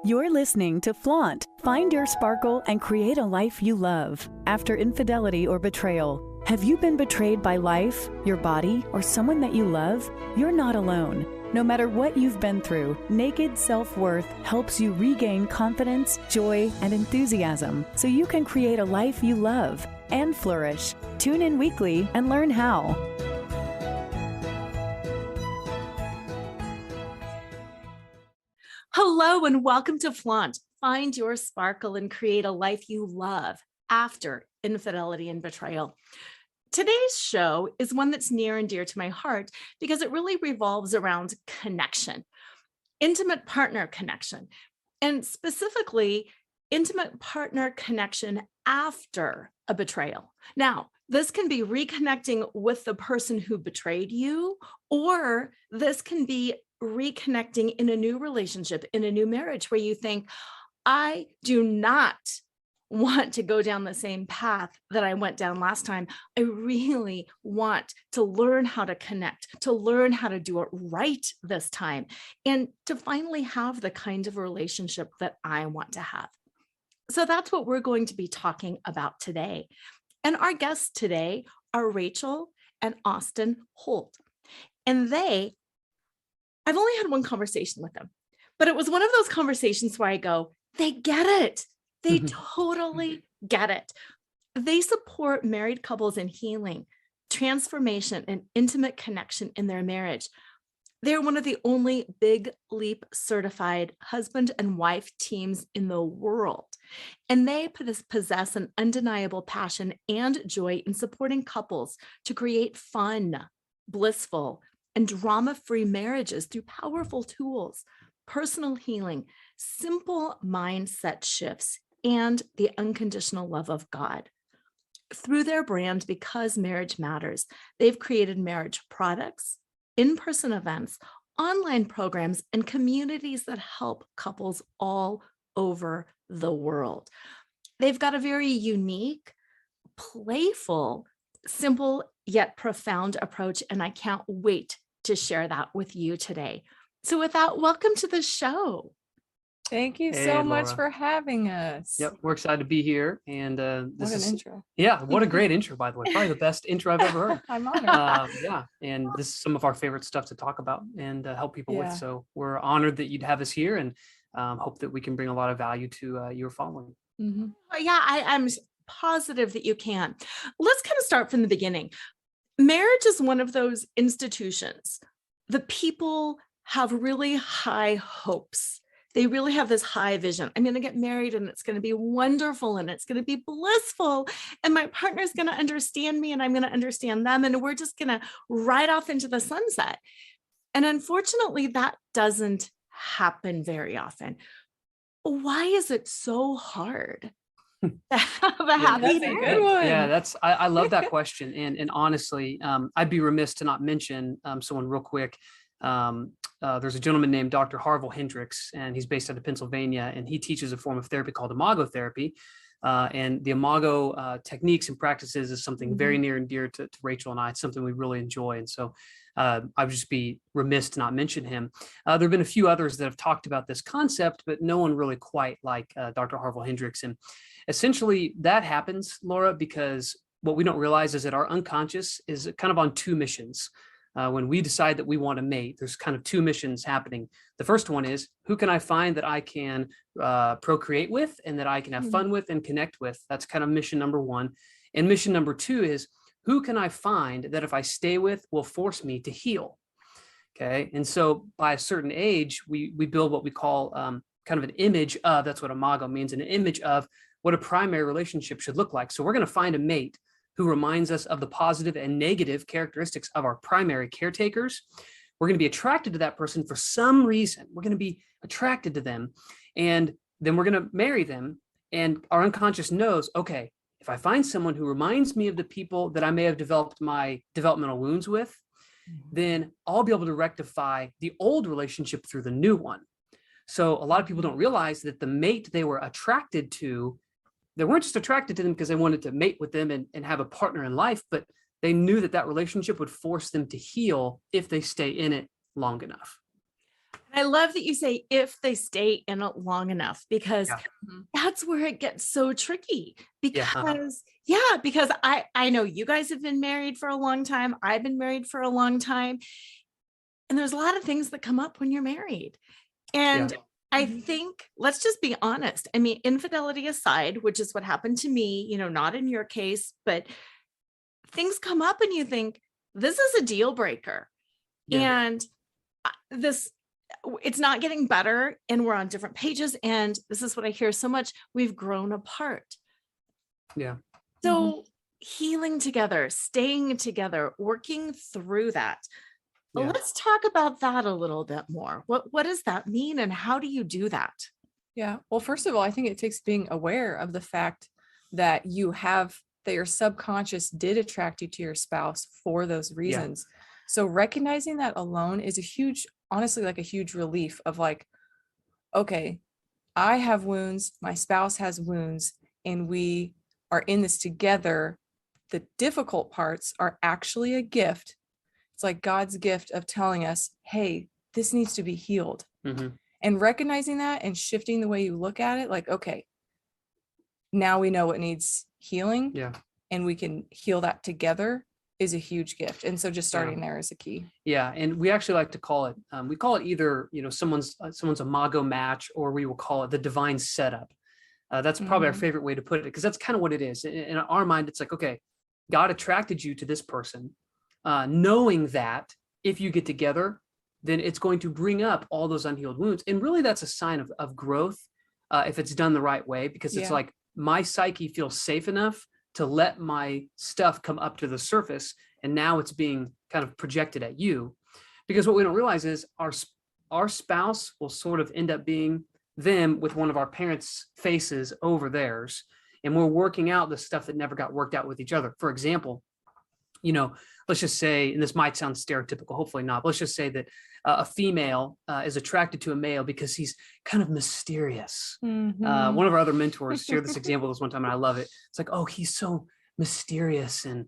You're listening to Flaunt. Find your sparkle and create a life you love. After infidelity or betrayal, have you been betrayed by life, your body, or someone that you love? You're not alone. No matter what you've been through, Naked Self-Worth helps you regain confidence, joy, and enthusiasm so you can create a life you love and flourish. Tune in weekly and learn how. Hello and welcome to Flaunt. Find your sparkle and create a life you love after infidelity and betrayal. Today's show is one that's near and dear to my heart because it really revolves around connection, intimate partner connection, and specifically intimate partner connection after a betrayal. Now, this can be reconnecting with the person who betrayed you, or this can be reconnecting in a new relationship, in a new marriage where you think, I do not want to go down the same path that I went down last time. I really want to learn how to connect, to learn how to do it right this time, and to finally have the kind of relationship that I want to have. So that's what we're going to be talking about today. And our guests today are Rachel and Austin Holt. And I've only had one conversation with them, but it was one of those conversations where I go, they get it. They totally get it. They support married couples in healing, transformation, and intimate connection in their marriage. They're one of the only Big Leap certified husband and wife teams in the world. And they possess an undeniable passion and joy in supporting couples to create fun, blissful, and drama-free marriages through powerful tools, personal healing, simple mindset shifts, and the unconditional love of God. Through their brand, Because Marriage Matters, they've created marriage products, in-person events, online programs, and communities that help couples all over the world. They've got a very unique, playful, simple, yet profound approach, and I can't wait to share that with you today. So with that, welcome to the show. Thank you so much for having us. Yep, we're excited to be here. And what an intro. Yeah, what a great intro, by the way. Probably the best intro I've ever heard. I'm honored. Yeah, and this is some of our favorite stuff to talk about and help people with. Yeah. So we're honored that you'd have us here and hope that we can bring a lot of value to your following. Mm-hmm. Yeah, I'm positive that you can. Let's kind of start from the beginning. Marriage is one of those institutions. The people have really high hopes. They really have this high vision. I'm going to get married and it's going to be wonderful and it's going to be blissful. And my partner's going to understand me and I'm going to understand them. And we're just going to ride off into the sunset. And unfortunately, that doesn't happen very often. Why is it so hard to have a happy marriage? Yeah, I love that question. And honestly, I'd be remiss to not mention someone real quick. There's a gentleman named Dr. Harville Hendricks, and he's based out of Pennsylvania, and he teaches a form of therapy called Imago Therapy. And the Imago techniques and practices is something very near and dear to Rachel and I. It's something we really enjoy. And so I would just be remiss to not mention him. There have been a few others that have talked about this concept, but no one really quite like Dr. Harville Hendricks. And essentially that happens, Laura, because what we don't realize is that our unconscious is kind of on two missions. When we decide that we want to mate, there's kind of two missions happening. The first one is, who can I find that I can procreate with and that I can have fun with and connect with? That's kind of mission number one. And mission number two is, who can I find that if I stay with will force me to heal? Okay. And so by a certain age, we build what we call kind of an image of, that's what Imago means, an image of what a primary relationship should look like. So we're going to find a mate who reminds us of the positive and negative characteristics of our primary caretakers. We're going to be attracted to that person for some reason. We're going to be attracted to them. And then we're going to marry them. And our unconscious knows, okay, if I find someone who reminds me of the people that I may have developed my developmental wounds with, then I'll be able to rectify the old relationship through the new one. So a lot of people don't realize that the mate they were attracted to, they weren't just attracted to them because they wanted to mate with them and have a partner in life, but they knew that that relationship would force them to heal if they stay in it long enough. I love that you say if they stay in it long enough, because Yeah. that's where it gets so tricky. Yeah. Because I know you guys have been married for a long time. I've been married for a long time. And there's a lot of things that come up when you're married. And I think, let's just be honest. I mean, infidelity aside, which is what happened to me, not in your case, but things come up and you think, this is a deal breaker. Yeah. And it's not getting better, and we're on different pages. And this is what I hear so much. We've grown apart. Yeah. So healing together, staying together, working through that. Yeah. Let's talk about that a little bit more. What does that mean, and how do you do that? Yeah. Well, first of all, I think it takes being aware of the fact that your subconscious did attract you to your spouse for those reasons. Yeah. So recognizing that alone is honestly, like a huge relief of like, okay, I have wounds, my spouse has wounds, and we are in this together. The difficult parts are actually a gift. It's like God's gift of telling us, hey, this needs to be healed. And recognizing that and shifting the way you look at it, like, okay, now we know what needs healing. Yeah. And we can heal that together is a huge gift. And so just starting there is a key. Yeah. And we actually like to call it, we call it either, someone's Imago match, or we will call it the divine setup. That's probably our favorite way to put it, because that's kind of what it is. In our mind, it's like, okay, God attracted you to this person, knowing that if you get together, then it's going to bring up all those unhealed wounds. And really that's a sign of growth if it's done the right way, because it's like my psyche feels safe enough to let my stuff come up to the surface. And now it's being kind of projected at you, because what we don't realize is our spouse will sort of end up being them with one of our parents' faces over theirs. And we're working out the stuff that never got worked out with each other. For example, let's just say, and this might sound stereotypical, hopefully not, but let's just say that a female is attracted to a male because he's kind of mysterious. One of our other mentors shared this example this one time, and I love it. It's like, oh, he's so mysterious. And,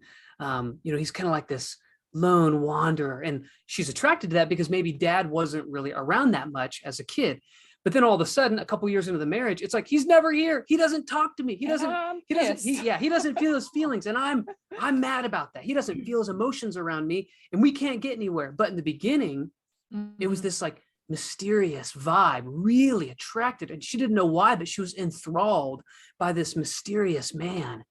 he's kind of like this lone wanderer. And she's attracted to that because maybe dad wasn't really around that much as a kid. But then all of a sudden, a couple years into the marriage, it's like, he's never here. He doesn't talk to me. He doesn't feel his feelings. And I'm mad about that. He doesn't feel his emotions around me, and we can't get anywhere. But in the beginning, it was this like mysterious vibe, really attracted. And she didn't know why, but she was enthralled by this mysterious man.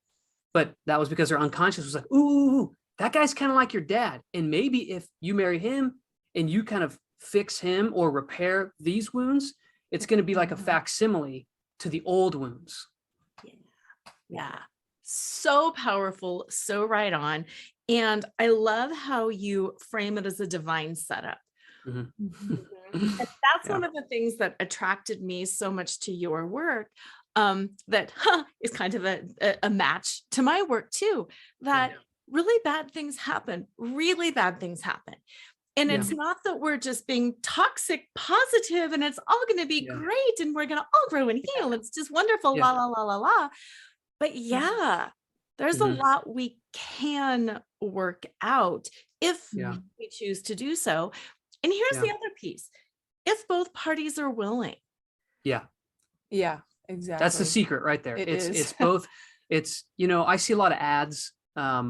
But that was because her unconscious was like, ooh, that guy's kind of like your dad. And maybe if you marry him and you kind of fix him or repair these wounds, it's going to be like a facsimile to the old wounds. Yeah. So powerful. So right on. And I love how you frame it as a divine setup. And that's one of the things that attracted me so much to your work. That is kind of a match to my work too, that really bad things happen. And it's not that we're just being toxic positive and it's all going to be great and we're going to all grow and heal. It's just wonderful, la, la, la, la, la. But there's a lot we can work out if we choose to do so. And here's the other piece. If both parties are willing. Yeah, exactly. That's the secret right there. It's both. It's, I see a lot of ads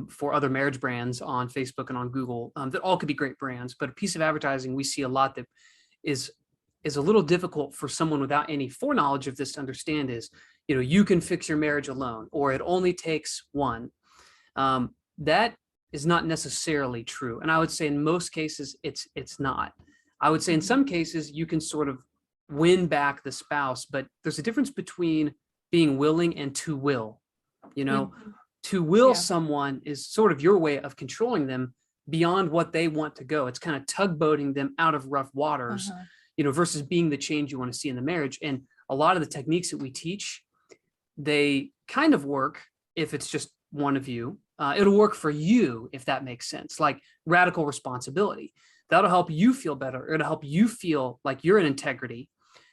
for other marriage brands on Facebook and on Google that all could be great brands, but a piece of advertising we see a lot that is a little difficult for someone without any foreknowledge of this to understand is, you can fix your marriage alone, or it only takes one. That is not necessarily true. And I would say in most cases, it's not. I would say in some cases you can sort of win back the spouse, but there's a difference between being willing and to will. To will someone is sort of your way of controlling them beyond what they want to go. It's kind of tugboating them out of rough waters, versus being the change you want to see in the marriage. And a lot of the techniques that we teach, they kind of work if it's just one of you. It'll work for you if that makes sense, like radical responsibility. That'll help you feel better. It'll help you feel like you're in integrity.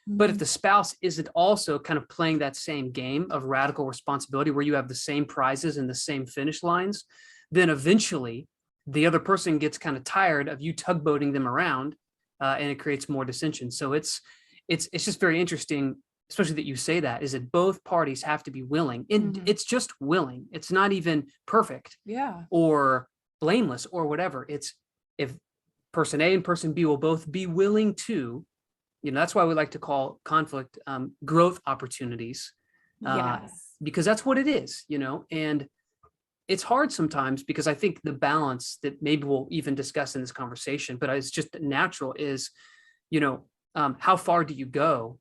But if the spouse isn't also kind of playing that same game of radical responsibility where you have the same prizes and the same finish lines, then eventually the other person gets kind of tired of you tugboating them around and it creates more dissension. So it's just very interesting, especially that you say that, is that both parties have to be willing, and it's just willing. It's not even perfect or blameless or whatever. It's if person A and person B will both be willing to, that's why we like to call conflict growth opportunities, because that's what it is, and it's hard sometimes, because I think the balance that maybe we'll even discuss in this conversation, but it's just natural, is, how far do you go?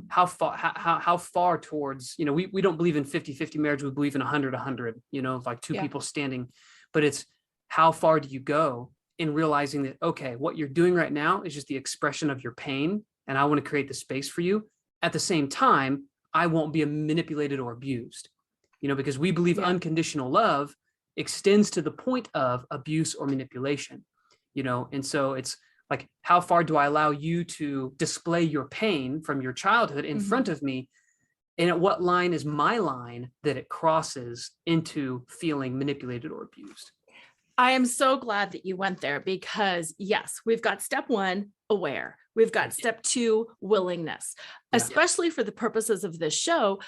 How far towards, we don't believe in 50-50 marriage. We believe in 100-100, like two people standing, but it's how far do you go in realizing that, okay, what you're doing right now is just the expression of your pain, and I want to create the space for you. At the same time, I won't be manipulated or abused, because we believe unconditional love extends to the point of abuse or manipulation, and so it's like, how far do I allow you to display your pain from your childhood in front of me? And at what line is my line that it crosses into feeling manipulated or abused? I am so glad that you went there, because yes, we've got step one, aware. We've got step two, willingness, especially for the purposes of this show.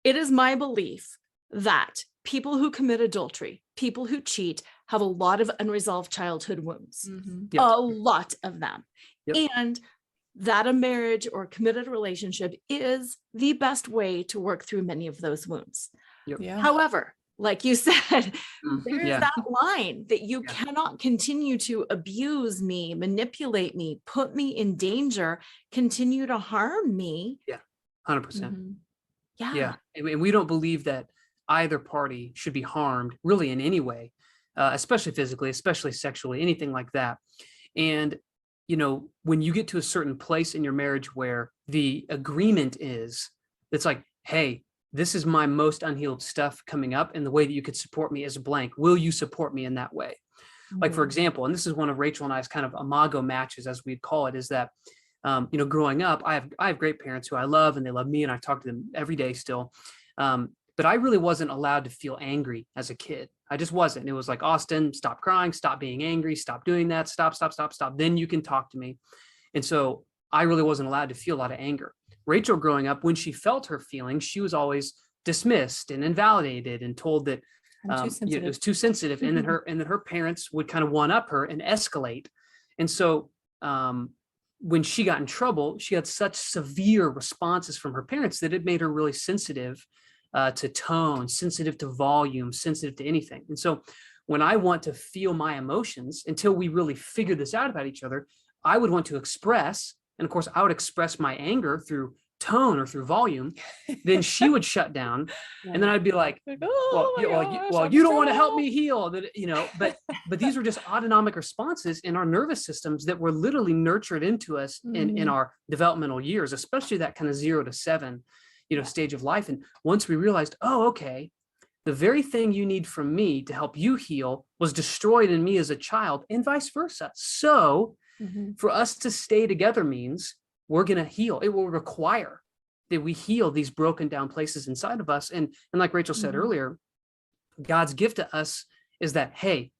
It is my belief that people who commit adultery, people who cheat, have a lot of unresolved childhood wounds, a lot of them. And that a marriage or committed relationship is the best way to work through many of those wounds. However, like you said, there is that line that you cannot continue to abuse me, manipulate me, put me in danger, continue to harm me. 100%. And we don't believe that either party should be harmed really in any way, especially physically, especially sexually, anything like that. And, when you get to a certain place in your marriage where the agreement is, it's like, hey, this is my most unhealed stuff coming up, and the way that you could support me is blank. Will you support me in that way? Like, for example, and this is one of Rachel and I's kind of Imago matches, as we'd call it, is that, growing up, I have great parents who I love, and they love me, and I talk to them every day still. But I really wasn't allowed to feel angry as a kid. I just wasn't. It was like, Austin, stop crying, stop being angry, stop doing that, stop. Then you can talk to me. And so I really wasn't allowed to feel a lot of anger. Rachel, growing up, when she felt her feelings, she was always dismissed and invalidated and told that it was too sensitive. And then her parents would kind of one up her and escalate. And so when she got in trouble, she had such severe responses from her parents that it made her really sensitive to tone, sensitive to volume, sensitive to anything. And so when I want to feel my emotions, until we really figure this out about each other, I would want to express, and of course I would express my anger through tone or through volume. Then she would shut down, and then I'd be like, well, you don't want to help me heal, but these were just autonomic responses in our nervous systems that were literally nurtured into us in our developmental years, especially that kind of 0 to 7 stage of life. And once we realized, okay, the very thing you need from me to help you heal was destroyed in me as a child, and vice versa. So for us to stay together means we're going to heal. It will require that we heal these broken down places inside of us. And like Rachel said earlier, God's gift to us is that, hey,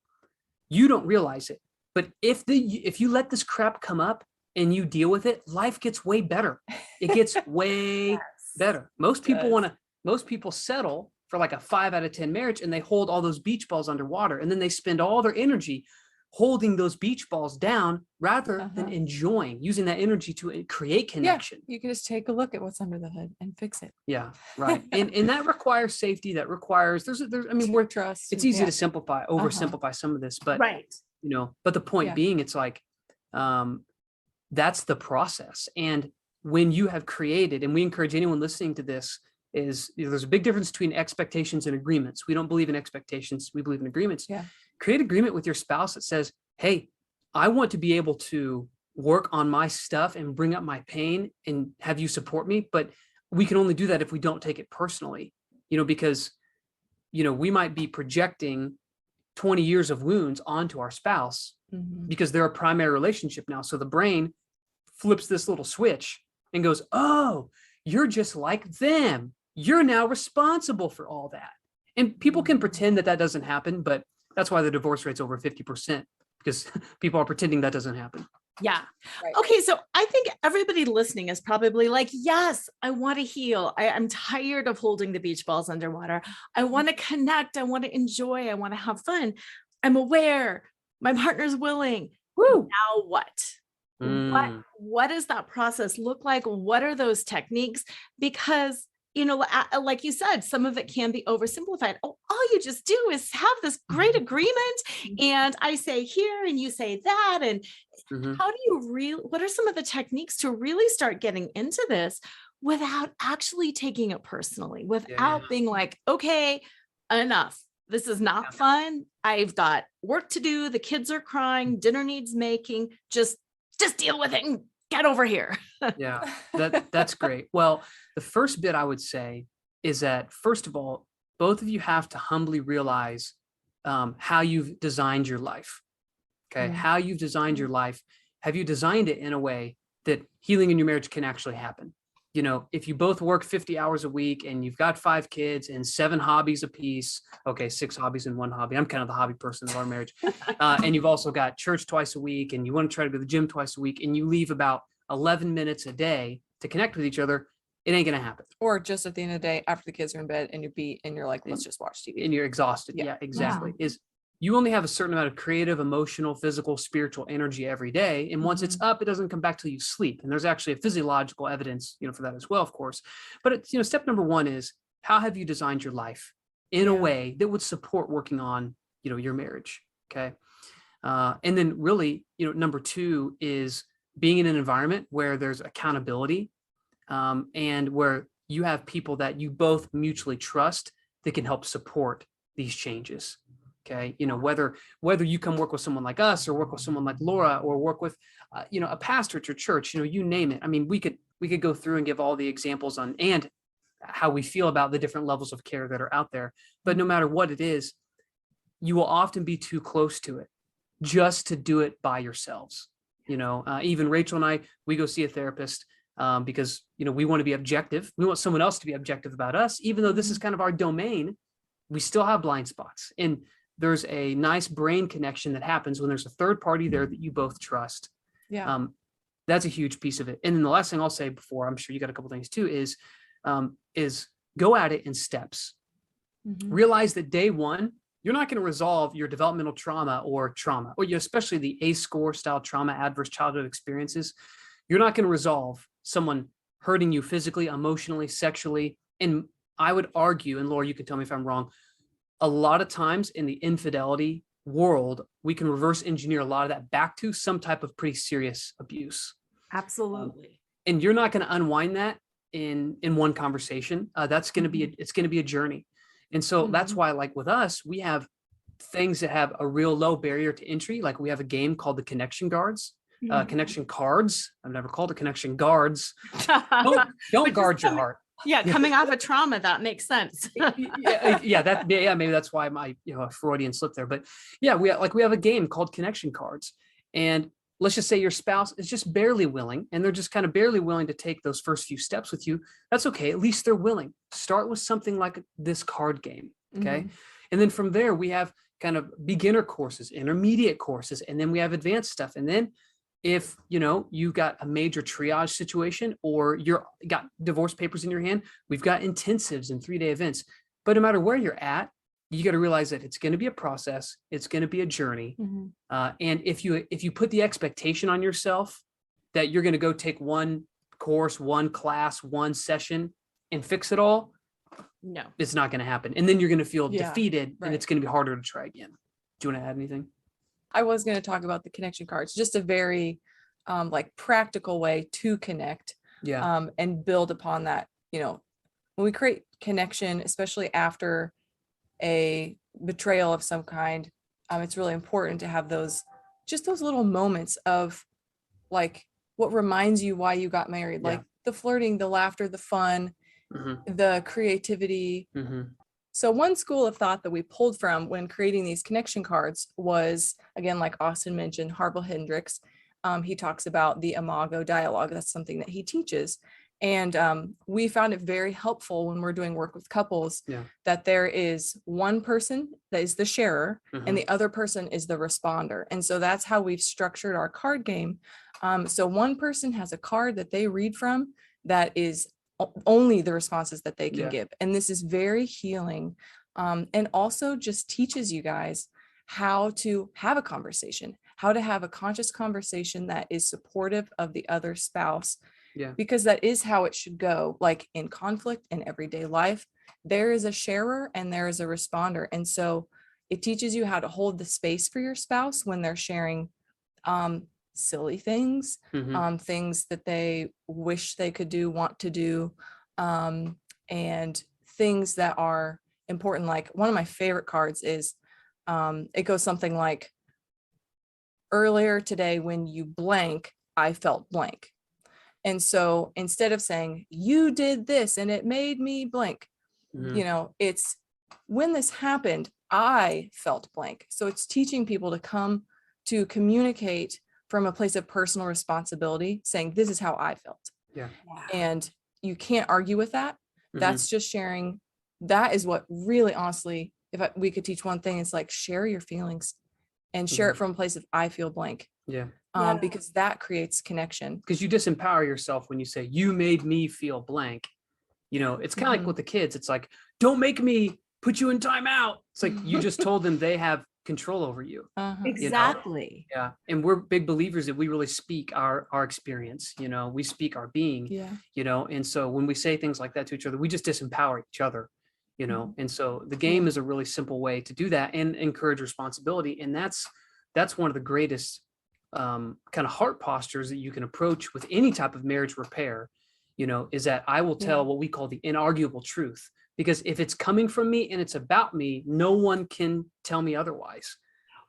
you don't realize it, but if you let this crap come up and you deal with it, life gets way better. It gets way better. Most people settle for like a 5 out of 10 marriage, and they hold all those beach balls underwater, and then they spend all their energy holding those beach balls down rather than enjoying, using that energy to create connection. You can just take a look at what's under the hood and fix it. Yeah, right. and that requires safety. That requires we're trust. It's easy to oversimplify some of this, but but the point being, it's like that's the process. And when you have created, and we encourage anyone listening to this, is there's a big difference between expectations and agreements. We don't believe in expectations. We believe in agreements. Create agreement with your spouse that says, hey, I want to be able to work on my stuff and bring up my pain and have you support me. But we can only do that if we don't take it personally, because, we might be projecting 20 years of wounds onto our spouse because they're a primary relationship now. So the brain flips this little switch and goes, oh, you're just like them. You're now responsible for all that. And people can pretend that doesn't happen, but that's why the divorce rate's over 50%, because people are pretending that doesn't happen. Yeah. Right. Okay. So I think everybody listening is probably like, yes, I want to heal. I'm tired of holding the beach balls underwater. I want to connect. I want to enjoy. I want to have fun. I'm aware. My partner's willing. Woo. Now what? What does that process look like? What are those techniques? Because, like you said, some of it can be oversimplified. Oh, all you just do is have this great agreement. And I say here and you say that. And how do you what are some of the techniques to really start getting into this without actually taking it personally, without being like, okay, enough. This is not fun. I've got work to do. The kids are crying. Dinner needs making. Just deal with it and get over here. Yeah, that's great. Well, the first bit I would say is that, first of all, both of you have to humbly realize how you've designed your life. Okay. How you've designed your life. Have you designed it in a way that healing in your marriage can actually happen? If you both work 50 hours a week and you've got 5 kids and 7 hobbies apiece, okay, 6 hobbies and 1 hobby. I'm kind of the hobby person of our marriage. And you've also got church twice a week and you want to try to go to the gym twice a week and you leave about 11 minutes a day to connect with each other, it ain't going to happen. Or just at the end of the day, after the kids are in bed and you're beat and you're like, let's just watch TV. And you're exhausted. Yeah, exactly. You only have a certain amount of creative, emotional, physical, spiritual energy every day. And once it's up, it doesn't come back till you sleep. And there's actually a physiological evidence, for that as well, of course. But it's, step number 1 is, how have you designed your life in a way that would support working on, your marriage? Okay. And then really, number 2 is being in an environment where there's accountability, and where you have people that you both mutually trust that can help support these changes. Okay. Whether you come work with someone like us or work with someone like Laura or work with, a pastor at your church, you name it. I mean, we could go through and give all the examples on and how we feel about the different levels of care that are out there. But no matter what it is, you will often be too close to it just to do it by yourselves. Even Rachel and I, we go see a therapist because, we want to be objective. We want someone else to be objective about us, even though this is kind of our domain. We still have blind spots. And there's a nice brain connection that happens when there's a third party there that you both trust. Yeah. That's a huge piece of it. And then the last thing I'll say before, I'm sure you got a couple things too, is go at it in steps. Realize that day 1, you're not going to resolve your developmental trauma, or especially the ACE score style trauma, adverse childhood experiences. You're not going to resolve someone hurting you physically, emotionally, sexually. And I would argue, and Laura, you can tell me if I'm wrong, a lot of times in the infidelity world, we can reverse engineer a lot of that back to some type of pretty serious abuse. Absolutely. And you're not going to unwind that in one conversation. That's going to be it's going to be a journey. And so that's why, like with us, we have things that have a real low barrier to entry. Like we have a game called the Connection Guards. Connection cards. I've never called it connection guards. Don't guard your heart. Yeah, coming off of trauma, that makes sense. Maybe that's why my Freudian slip there. But yeah, we have a game called Connection Cards, and let's just say your spouse is just barely willing, and they're just kind of barely willing to take those first few steps with you. That's okay. At least they're willing. Start with something like this card game, okay? And then from there we have kind of beginner courses, intermediate courses, and then we have advanced stuff. And then if you've got a major triage situation or you're got divorce papers in your hand, we've got intensives and 3-day events. But no matter where you're at, you got to realize that it's going to be a process. It's going to be a journey. And if you put the expectation on yourself that you're going to go take one course, one class, one session and fix it all, no, it's not going to happen. And then you're going to feel defeated, and it's going to be harder to try again. Do you want to add anything? I was going to talk about the connection cards, just a very practical way to connect and build upon that. When we create connection, especially after a betrayal of some kind, it's really important to have those little moments of like what reminds you why you got married, like the flirting, the laughter, the fun, the creativity. So one school of thought that we pulled from when creating these connection cards was, again, like Austin mentioned, Harville Hendricks. He talks about the Imago dialogue. That's something that he teaches. And we found it very helpful when we're doing work with couples that there is one person that is the sharer and the other person is the responder. And so that's how we've structured our card game. So one person has a card that they read from that is only the responses that they can give. And this is very healing. And also just teaches you guys how to have a conversation, how to have a conscious conversation that is supportive of the other spouse. Yeah, because that is how it should go. Like in conflict in everyday life, there is a sharer and there is a responder. And so it teaches you how to hold the space for your spouse when they're sharing silly things, things that they wish they could do, want to do, and things that are important. Like one of my favorite cards is, it goes something like, earlier today when you blank, I felt blank. And so instead of saying, you did this and it made me blank, you know, it's when this happened, I felt blank. So it's teaching people to come to communicate from a place of personal responsibility, saying, this is how I felt. Yeah. And you can't argue with that. That's just sharing. That is what really, honestly, we could teach one thing, it's like, share your feelings and share it from a place of, I feel blank. Yeah. Because that creates connection. Because you disempower yourself when you say, you made me feel blank. You know, it's kind of like with the kids. It's like, don't make me put you in timeout. It's like, you just told them they have control over you. Exactly. You know? Yeah. And we're big believers that we really speak our experience, you know, we speak our being, you know, and so when we say things like that to each other, we just disempower each other, you know, and so the game is a really simple way to do that and encourage responsibility. And that's one of the greatest kind of heart postures that you can approach with any type of marriage repair, you know, is that I will tell what we call the inarguable truth, because if it's coming from me and it's about me, no one can tell me otherwise,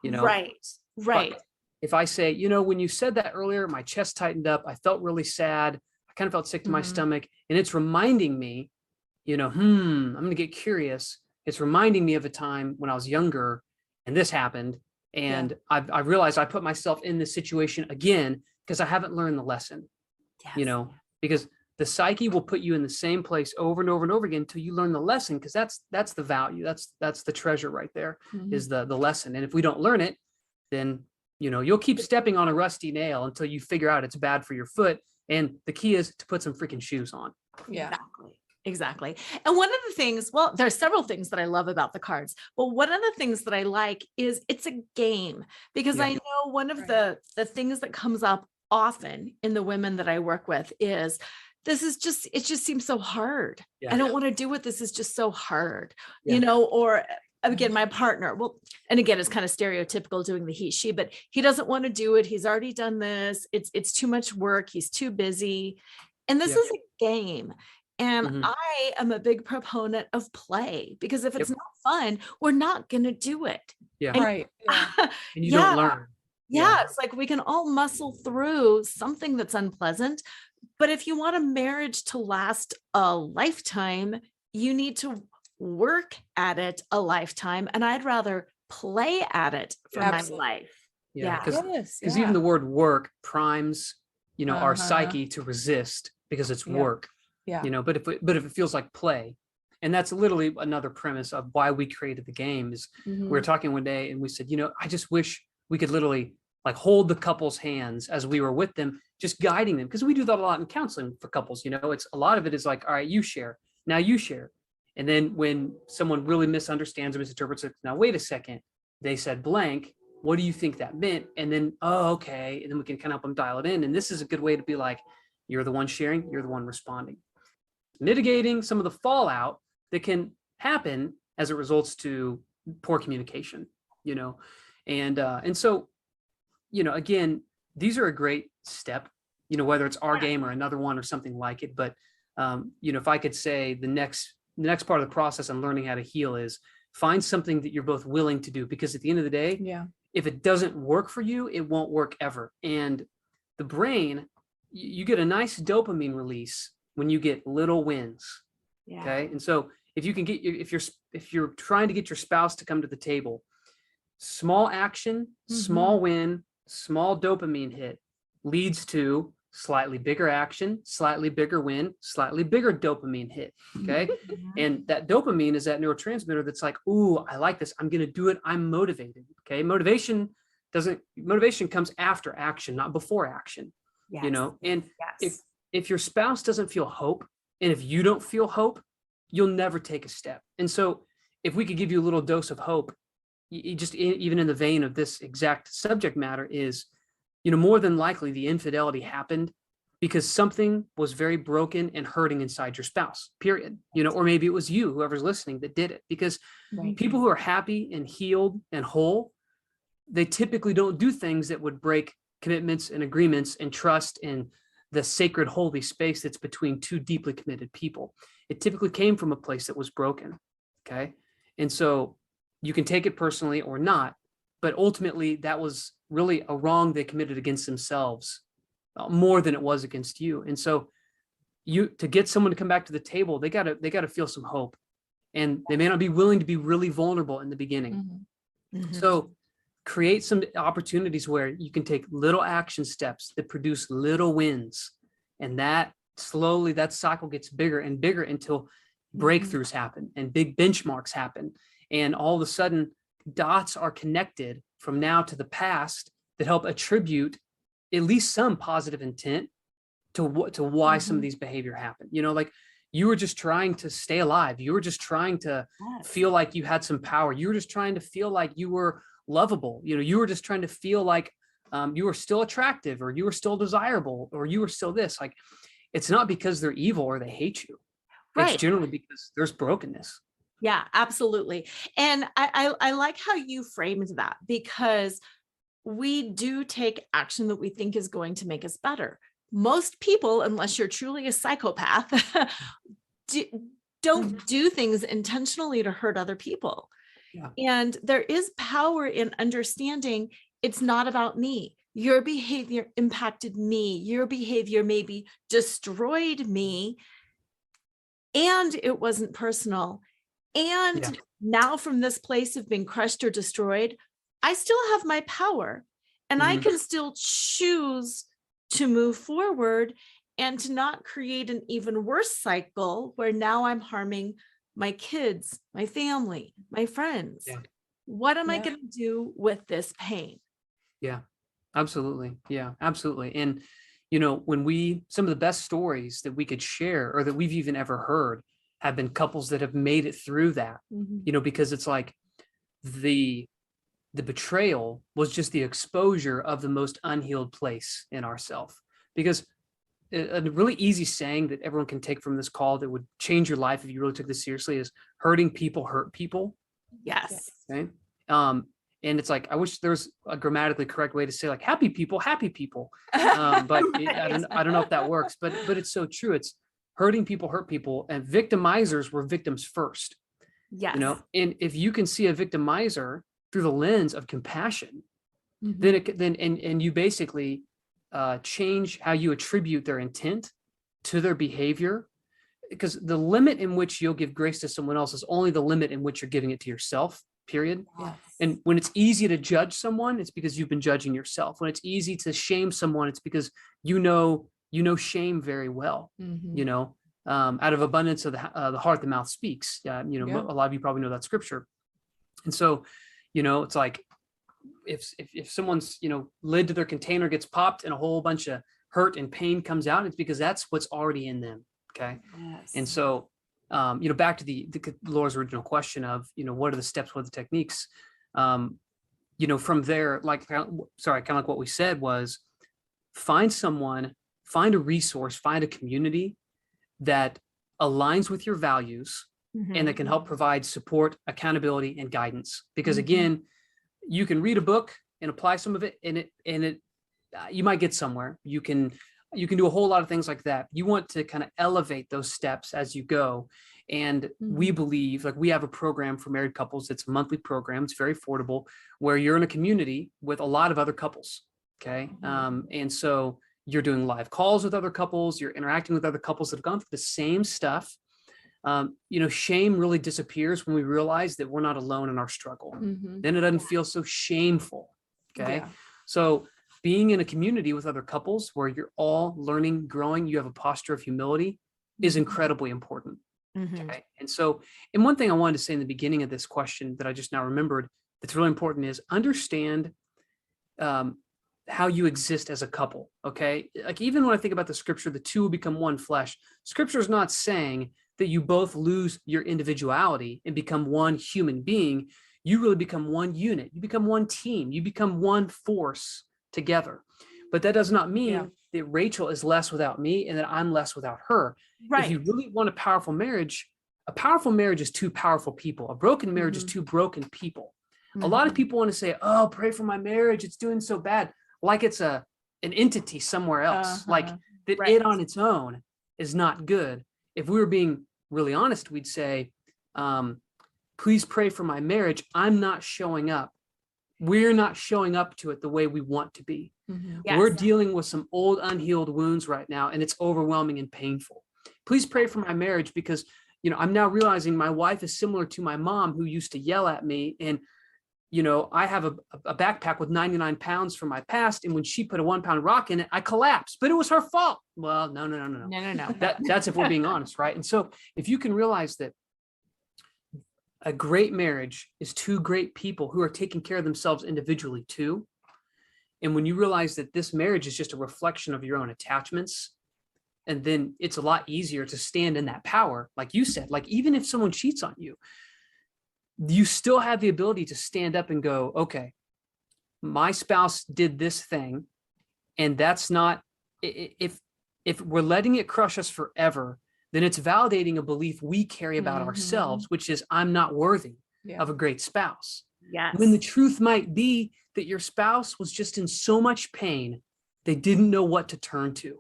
you know? Right. But if I say, you know, when you said that earlier, my chest tightened up, I felt really sad, I kind of felt sick to my stomach, and it's reminding me, you know, I'm going to get curious. It's reminding me of a time when I was younger and this happened. And I realized I put myself in this situation again because I haven't learned the lesson, you know, because the psyche will put you in the same place over and over and over again until you learn the lesson, because that's the value. That's the treasure right there, is the lesson. And if we don't learn it, then, you know, you'll keep stepping on a rusty nail until you figure out it's bad for your foot. And the key is to put some freaking shoes on. Yeah. Exactly. And one of the things, well, there's several things that I love about the cards, but one of the things that I like is it's a game, because I know one of the things that comes up often in the women that I work with is, it just seems so hard. I don't want to do it. This is just so hard, you know, or again, my partner, well, and again, it's kind of stereotypical doing the he, she, but he doesn't want to do it. He's already done this. It's too much work. He's too busy. And this is a game. And I am a big proponent of play, because if it's not fun, we're not going to do it. Yeah. Right. And you don't learn. Yeah. It's like we can all muscle through something that's unpleasant. But if you want a marriage to last a lifetime, you need to work at it a lifetime. And I'd rather play at it for my life. Yeah. Because even the word work primes, you know, our psyche to resist, because it's work. Yeah. You know, but if it feels like play, and that's literally another premise of why we created the game, is we were talking one day and we said, you know, I just wish we could literally like hold the couple's hands as we were with them, just guiding them. Because we do that a lot in counseling for couples, you know, it's a lot of it is like, all right, you share, now you share. And then when someone really misunderstands or misinterprets it, now wait a second, they said blank, what do you think that meant? And then, oh, okay. And then we can kind of help them dial it in. And this is a good way to be like, you're the one sharing, you're the one responding. Mitigating some of the fallout that can happen as it results to poor communication, you know, and so, you know, again, these are a great step, you know, whether it's our game or another one or something like it. But, you know, if I could say the next part of the process on learning how to heal is find something that you're both willing to do, because at the end of the day, if it doesn't work for you, it won't work ever. And the brain, you get a nice dopamine release when you get little wins. Okay. And so if you can get if you're trying to get your spouse to come to the table, small action, small win, small dopamine hit leads to slightly bigger action, slightly bigger win, slightly bigger dopamine hit. Okay. And that dopamine is that neurotransmitter that's like, ooh, I like this. I'm going to do it. I'm motivated. Okay. Motivation comes after action, not before action. Yes. You know, and Yes. if your spouse doesn't feel hope, and if you don't feel hope, you'll never take a step. And so if we could give you a little dose of hope, you just, even in the vein of this exact subject matter, is, you know, more than likely the infidelity happened because something was very broken and hurting inside your spouse, period. You know, or maybe it was you, whoever's listening, that did it. Because Right. people who are happy and healed and whole, they typically don't do things that would break commitments and agreements and trust and the sacred holy space that's between two deeply committed people. It typically came from a place that was broken. Okay. And so you can take it personally or not, but ultimately that was really a wrong they committed against themselves more than it was against you. And so to get someone to come back to the table, they gotta feel some hope, and they may not be willing to be really vulnerable in the beginning. Mhm. So create some opportunities where you can take little action steps that produce little wins. And that slowly, that cycle gets bigger and bigger until breakthroughs happen and big benchmarks happen. And all of a sudden, dots are connected from now to the past that help attribute at least some positive intent to why some of these behavior happened. You know, like, you were just trying to stay alive. You were just trying to feel like you had some power. You were just trying to feel like you were lovable. You know, you were just trying to feel like you were still attractive, or you were still desirable, or you were still this. Like, it's not because they're evil or they hate you. Right. It's generally because there's brokenness. Yeah, absolutely. And I like how you framed that, because we do take action that we think is going to make us better. Most people, unless you're truly a psychopath, don't do things intentionally to hurt other people. Yeah. And there is power in understanding it's not about me. Your behavior impacted me. Your behavior maybe destroyed me, and it wasn't personal. And now, from this place of being crushed or destroyed, I still have my power, and I can still choose to move forward and to not create an even worse cycle where now I'm harming my kids, my family, my friends. Yeah. What am I going to do with this pain? Yeah, absolutely. Yeah, absolutely. And, you know, some of the best stories that we could share, or that we've even ever heard, have been couples that have made it through that, you know, because it's like the betrayal was just the exposure of the most unhealed place in ourself. Because a really easy saying that everyone can take from this call that would change your life if you really took this seriously is, hurting people hurt people. Yes. Okay. And it's like, I wish there was a grammatically correct way to say, like, happy people. But I don't know if that works, but it's so true. It's hurting people hurt people, and victimizers were victims first. Yes. You know, and if you can see a victimizer through the lens of compassion, then you basically change how you attribute their intent to their behavior, because the limit in which you'll give grace to someone else is only the limit in which you're giving it to yourself, period. Yes. And when it's easy to judge someone, it's because you've been judging yourself. When it's easy to shame someone, it's because you know shame very well. You know, out of abundance of the heart, the mouth speaks. A lot of you probably know that scripture. And so, you know, it's like, if someone's, you know, lid to their container gets popped and a whole bunch of hurt and pain comes out, it's because that's what's already in them. Okay. Yes. And so, you know, back to the Laura's original question of, you know, what are the steps, what are the techniques? You know, from there, kind of like what we said was, find a resource, find a community that aligns with your values and that can help provide support, accountability, and guidance. Because again, you can read a book and apply some of it, and you might get somewhere. You can do a whole lot of things like that. You want to kind of elevate those steps as you go. And we believe, like, we have a program for married couples. It's a monthly program. It's very affordable, where you're in a community with a lot of other couples. Okay. And so you're doing live calls with other couples. You're interacting with other couples that have gone through the same stuff. You know, shame really disappears when we realize that we're not alone in our struggle. Then it doesn't feel so shameful. Okay. Yeah. So being in a community with other couples where you're all learning, growing, you have a posture of humility is incredibly important. Okay. And so, and one thing I wanted to say in the beginning of this question that I just now remembered that's really important is understand how you exist as a couple. Okay. Like even when I think about the scripture, the two will become one flesh, scripture is not saying that you both lose your individuality and become one human being. You really become one unit. You become one team. You become one force together. But that does not mean that Rachel is less without me and that I'm less without her. Right. If you really want a powerful marriage is two powerful people. A broken marriage is two broken people. A lot of people want to say, oh, pray for my marriage, it's doing so bad. Like it's an entity somewhere else. Like that it on its own is not good. If we were being really honest, we'd say, please pray for my marriage. I'm not showing up. We're not showing up to it the way we want to be. Yes. We're dealing with some old unhealed wounds right now, and it's overwhelming and painful. Please pray for my marriage because, I'm now realizing my wife is similar to my mom who used to yell at me. And, I have a backpack with 99 pounds from my past. And when she put a 1 pound rock in it, I collapsed, but it was her fault. Well, no. That's if we're being honest, right? And so if you can realize that a great marriage is two great people who are taking care of themselves individually too. And when you realize that this marriage is just a reflection of your own attachments, and then it's a lot easier to stand in that power. Like you said, like even if someone cheats on you, you still have the ability to stand up and go, okay, my spouse did this thing. And that's not, if we're letting it crush us forever, then it's validating a belief we carry about ourselves, which is I'm not worthy of a great spouse. Yes. When the truth might be that your spouse was just in so much pain, they didn't know what to turn to.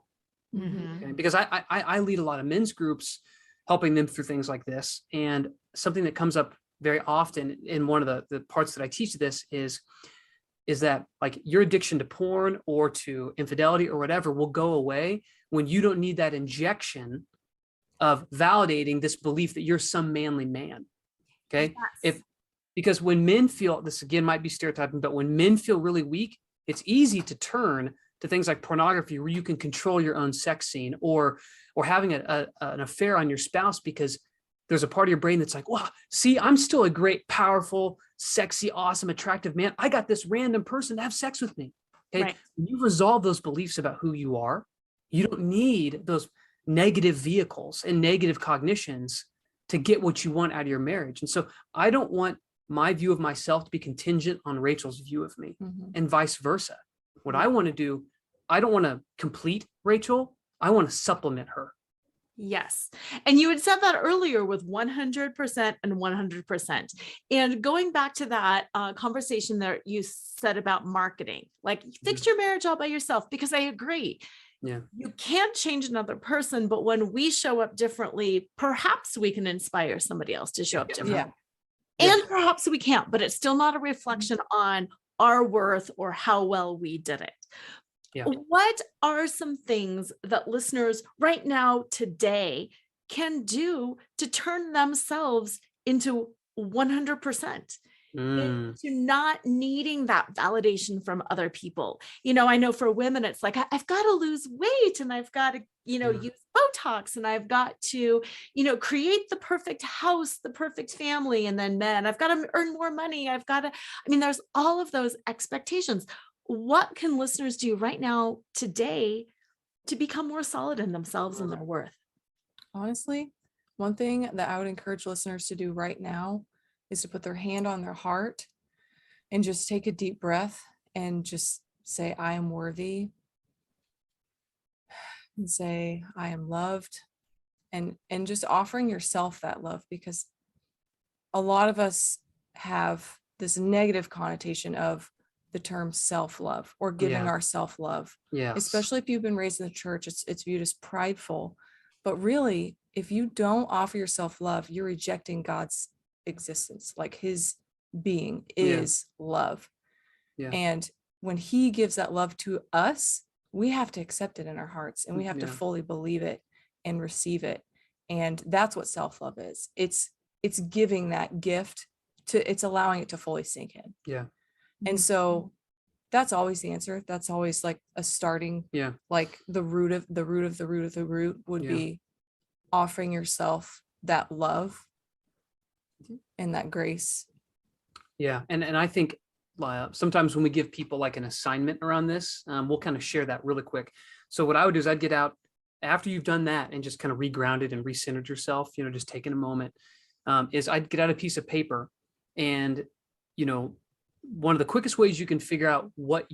Okay? Because I lead a lot of men's groups, helping them through things like this. And something that comes up very often in one of the parts that I teach this is that like your addiction to porn or to infidelity or whatever will go away when you don't need that injection of validating this belief that you're some manly man. Okay. Yes. Because when men feel, this again might be stereotyping, but when men feel really weak, it's easy to turn to things like pornography where you can control your own sex scene or having an affair on your spouse because there's a part of your brain that's like, wow, see, I'm still a great, powerful, sexy, awesome, attractive man. I got this random person to have sex with me. Okay. Right. When you resolve those beliefs about who you are, you don't need those negative vehicles and negative cognitions to get what you want out of your marriage. And so I don't want my view of myself to be contingent on Rachel's view of me and vice versa. What I want to do, I don't want to complete Rachel. I want to supplement her. Yes. And you had said that earlier with 100% and 100%. And going back to that conversation that you said about marketing, like fix your marriage all by yourself, because I agree. Yeah. You can't change another person, but when we show up differently, perhaps we can inspire somebody else to show up differently. Yeah. And perhaps we can't, but it's still not a reflection on our worth or how well we did it. Yeah. What are some things that listeners right now today can do to turn themselves into 100%? Into not needing that validation from other people. I know for women, it's like, I've got to lose weight and I've got to, use Botox and I've got to, create the perfect house, the perfect family. And then men, I've got to earn more money. There's all of those expectations. What can listeners do right now today to become more solid in themselves and their worth? Honestly, one thing that I would encourage listeners to do right now is to put their hand on their heart and just take a deep breath and just say, I am worthy, and say, I am loved, and just offering yourself that love, because a lot of us have this negative connotation of the term self-love or giving ourself love. Yeah. Especially if you've been raised in the church, it's viewed as prideful. But really, if you don't offer yourself love, you're rejecting God's existence. Like his being is love. Yeah. And when he gives that love to us, we have to accept it in our hearts and we have to fully believe it and receive it. And that's what self-love is. It's giving that gift it's allowing it to fully sink in. Yeah. And so that's always the answer. That's always like a starting, like the root would be offering yourself that love and that grace. Yeah. And I think sometimes when we give people like an assignment around this, we'll kind of share that really quick. So what I would do is I'd get out after you've done that and just kind of regrounded and recentered yourself, just taking a moment, is I'd get out a piece of paper and, one of the quickest ways you can figure out what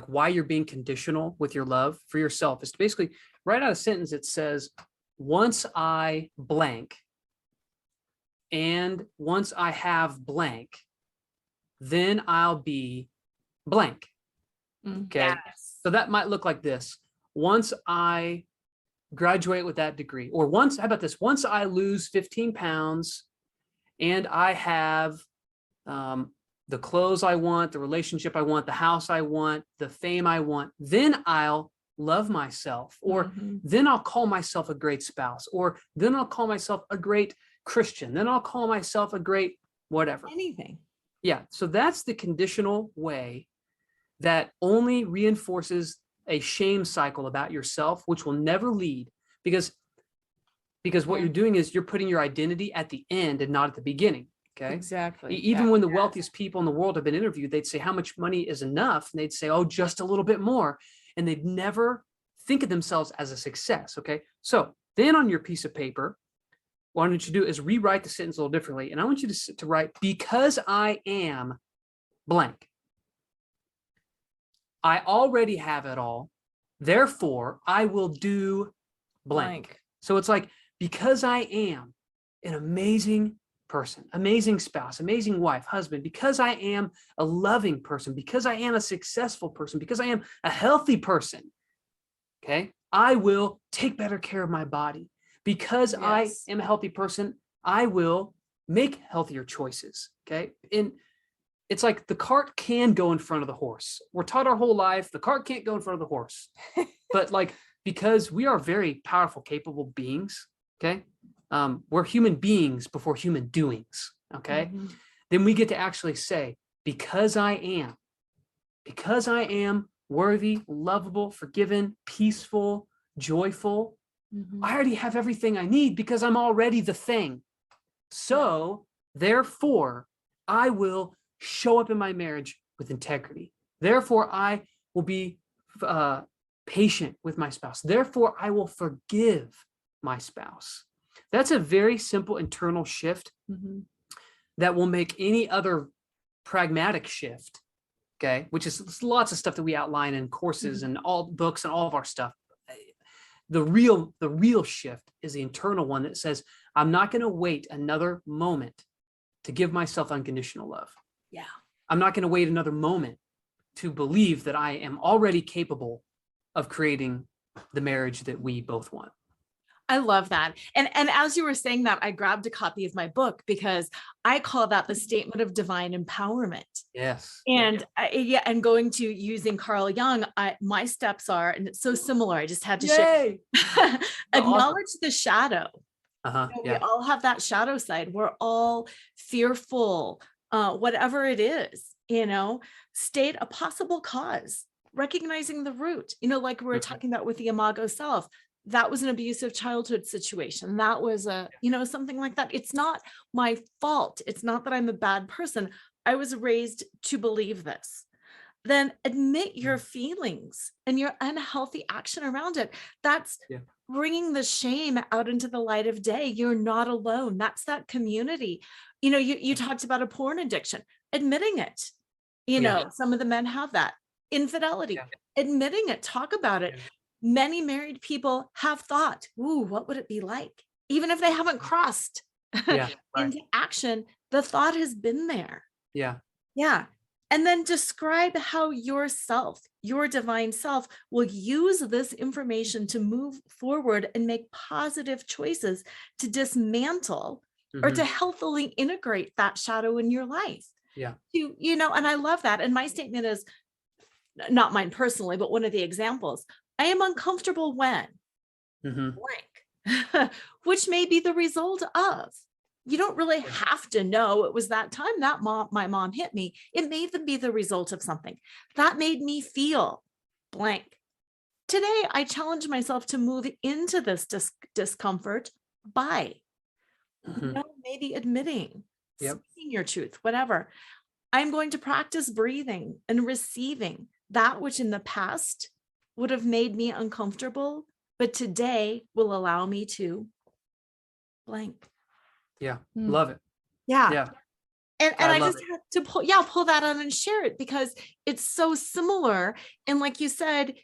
why you're being conditional with your love for yourself is to basically write out a sentence that says, once I blank, and once I have blank, then I'll be blank. Okay. Yes. So that might look like this. Once I graduate with that degree, or how about this? Once I lose 15 pounds and I have the clothes I want, the relationship I want, the house I want, the fame I want, then I'll love myself, or then I'll call myself a great spouse, or then I'll call myself a great Christian, then I'll call myself a great whatever. Anything. Yeah. So that's the conditional way that only reinforces a shame cycle about yourself, which will never lead, because what you're doing is you're putting your identity at the end and not at the beginning. Okay. Exactly. Even when the wealthiest people in the world have been interviewed, they'd say, how much money is enough? And they'd say, oh, just a little bit more. And they'd never think of themselves as a success. Okay. So then on your piece of paper, what I want you to do is rewrite the sentence a little differently. And I want you to write, because I am blank. I already have it all. Therefore, I will do blank. So it's like, because I am an amazing person, amazing spouse, amazing wife, husband, because I am a loving person, because I am a successful person, because I am a healthy person, okay, I will take better care of my body. Because I am a healthy person, I will make healthier choices, okay? And it's like the cart can go in front of the horse. We're taught our whole life, the cart can't go in front of the horse. But because we are very powerful, capable beings, okay? We're human beings before human doings, okay? Then we get to actually say, because I am worthy, lovable, forgiven, peaceful, joyful, I already have everything I need because I'm already the thing. So therefore, I will show up in my marriage with integrity. Therefore, I will be patient with my spouse. Therefore, I will forgive my spouse. That's a very simple internal shift that will make any other pragmatic shift, okay, which is lots of stuff that we outline in courses and all books and all of our stuff. The real shift is the internal one that says, I'm not going to wait another moment to give myself unconditional love. Yeah. I'm not going to wait another moment to believe that I am already capable of creating the marriage that we both want. I love that. And as you were saying that, I grabbed a copy of my book because I call that the statement of divine empowerment. Yes. And and going to using Carl Jung, my steps are, and it's so similar. I just had to share. Acknowledge the shadow. We all have that shadow side. We're all fearful, whatever it is, state a possible cause, recognizing the root, like we were talking about with the Imago self. That was an abusive childhood situation. That was something like that. It's not my fault. It's not that I'm a bad person. I was raised to believe this. Then admit your feelings and your unhealthy action around it. That's bringing the shame out into the light of day. You're not alone. That's that community. You talked about a porn addiction, admitting it. Some of the men have that. Infidelity, admitting it, talk about it. Many married people have thought, ooh, what would it be like? Even if they haven't crossed into action, the thought has been there. Yeah. And then describe how yourself, your divine self, will use this information to move forward and make positive choices to dismantle or to healthily integrate that shadow in your life. Yeah. And I love that. And my statement is not mine personally, but one of the examples. I am uncomfortable when blank, which may be the result of You don't really have to know it was that time that my mom hit me. It may even be the result of something that made me feel blank. Today, I challenge myself to move into this discomfort by maybe admitting, speaking your truth, whatever. I'm going to practice breathing and receiving that which in the past would have made me uncomfortable, but today will allow me to blank. Yeah. Love it. Yeah. Yeah. And I just had to pull that on and share it because it's so similar. And like you said,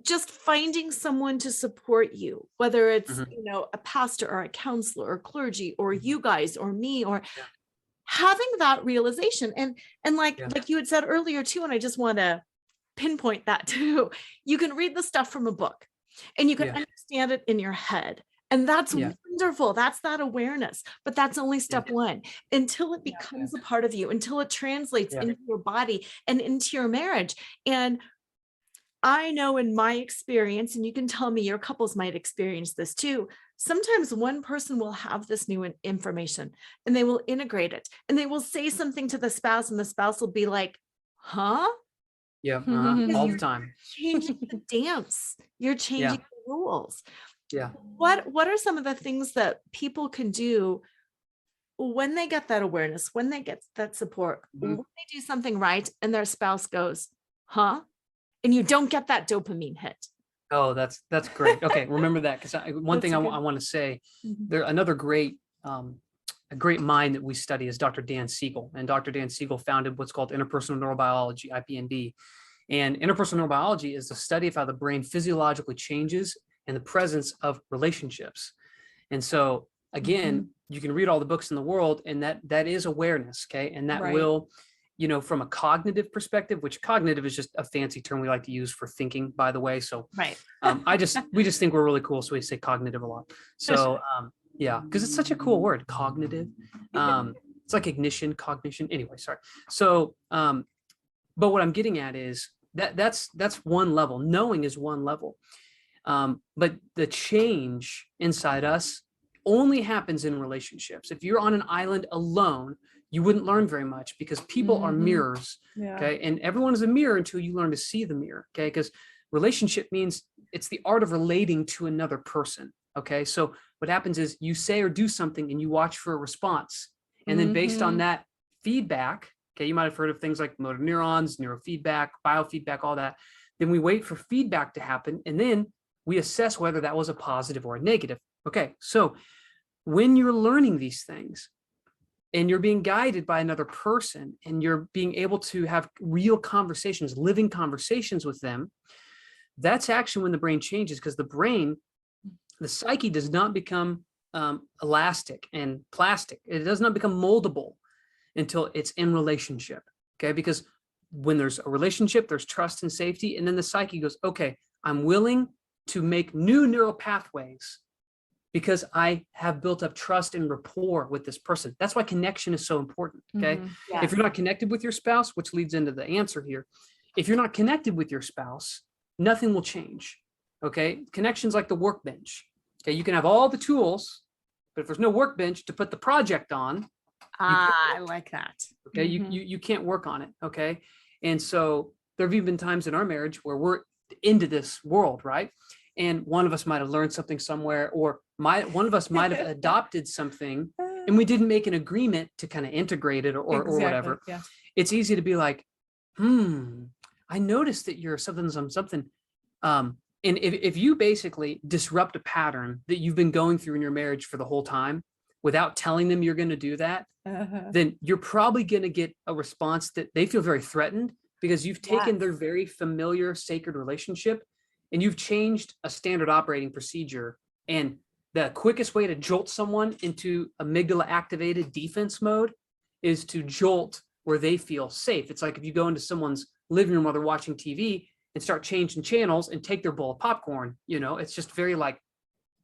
just finding someone to support you, whether it's, a pastor or a counselor or clergy or you guys or me, or having that realization. And like you had said earlier too, and I just want to pinpoint that too. You can read the stuff from a book and you can understand it in your head. And that's wonderful. That's that awareness. But that's only step one until it becomes a part of you, until it translates into your body and into your marriage. And I know in my experience, and you can tell me your couples might experience this too. Sometimes one person will have this new information and they will integrate it and they will say something to the spouse and the spouse will be like, huh? Yeah. All the time. Changing the dance. You're changing the rules. Yeah. What are some of the things that people can do when they get that awareness, when they get that support, when they do something right and their spouse goes, huh? And you don't get that dopamine hit. Oh, that's great. Okay. Remember that. Cause one thing I want to say, there, another great, a great mind that we study is Dr. Dan Siegel, and Dr. Dan Siegel founded what's called interpersonal neurobiology, IPNB. And interpersonal neurobiology is the study of how the brain physiologically changes in the presence of relationships. And so again, you can read all the books in the world, and that is awareness. Okay. And that will, from a cognitive perspective, which cognitive is just a fancy term we like to use for thinking, by the way. So we just think we're really cool. So we say cognitive a lot. So because it's such a cool word, cognitive. It's like ignition, cognition. Anyway, sorry. So, but what I'm getting at is that's one level. Knowing is one level. But the change inside us only happens in relationships. If you're on an island alone, you wouldn't learn very much because people are mirrors. Okay. And everyone is a mirror until you learn to see the mirror. Okay. Because relationship means it's the art of relating to another person. Okay. So what happens is you say or do something and you watch for a response. And then based on that feedback, okay, you might have heard of things like motor neurons, neurofeedback, biofeedback, all that. Then we wait for feedback to happen. And then we assess whether that was a positive or a negative. Okay. So when you're learning these things, and you're being guided by another person and you're being able to have real conversations, living conversations with them, that's actually when the brain changes, because the psyche does not become elastic and plastic. It does not become moldable until it's in relationship. Okay. Because when there's a relationship, there's trust and safety. And then the psyche goes, okay, I'm willing to make new neural pathways because I have built up trust and rapport with this person. That's why connection is so important. Okay. If you're not connected with your spouse, which leads into the answer here, if you're not connected with your spouse, nothing will change. Okay. Connection's like the workbench. Okay. You can have all the tools, but if there's no workbench to put the project on, I like that. Okay. You can't work on it. Okay. And so there have even been times in our marriage where we're into this world, right? And one of us might have learned something somewhere, or one of us might have adopted something and we didn't make an agreement to kind of integrate it or whatever. Yeah. It's easy to be like, I noticed that you're something. And if you basically disrupt a pattern that you've been going through in your marriage for the whole time without telling them you're going to do that, then you're probably going to get a response that they feel very threatened because you've taken their very familiar, sacred relationship and you've changed a standard operating procedure. And the quickest way to jolt someone into amygdala activated defense mode is to jolt where they feel safe. It's like if you go into someone's living room while they're watching TV and start changing channels and take their bowl of popcorn, it's just very like,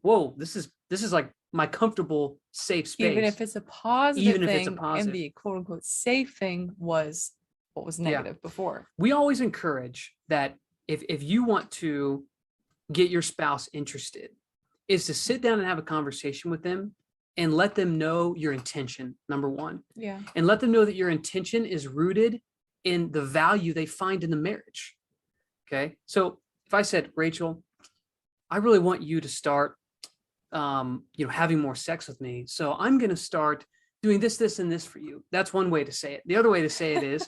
whoa, this is like my comfortable, safe space. Even if it's a positive thing, and the quote unquote safe thing was what was negative before. We always encourage that if you want to get your spouse interested, is to sit down and have a conversation with them and let them know your intention, number one. Yeah. And let them know that your intention is rooted in the value they find in the marriage. Okay. So if I said, Rachel, I really want you to start, having more sex with me. So I'm going to start doing this, this, and this for you. That's one way to say it. The other way to say it is,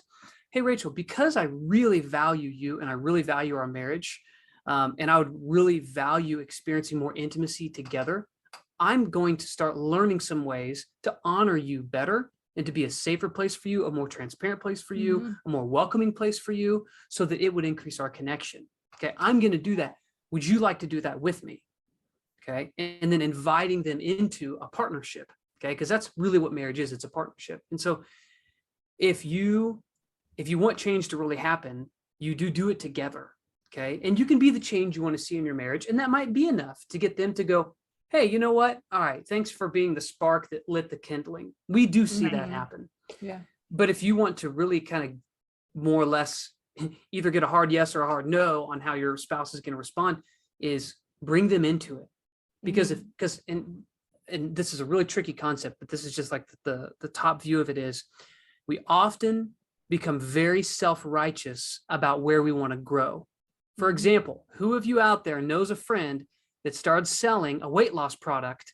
hey, Rachel, because I really value you and I really value our marriage, and I would really value experiencing more intimacy together, I'm going to start learning some ways to honor you better and to be a safer place for you, a more transparent place for you, a more welcoming place for you, so that it would increase our connection. Okay, I'm going to do that. Would you like to do that with me? Okay, and then inviting them into a partnership. Okay, because that's really what marriage is. It's a partnership. And so if you want change to really happen, you do it together. Okay, and you can be the change you want to see in your marriage, and that might be enough to get them to go, hey, you know what? All right, thanks for being the spark that lit the kindling. We do see that happen. Yeah. But if you want to really kind of more or less either get a hard yes or a hard no on how your spouse is going to respond, is bring them into it. Because and this is a really tricky concept, but this is just like the top view of it is, we often become very self-righteous about where we want to grow. For example, who of you out there knows a friend that started selling a weight loss product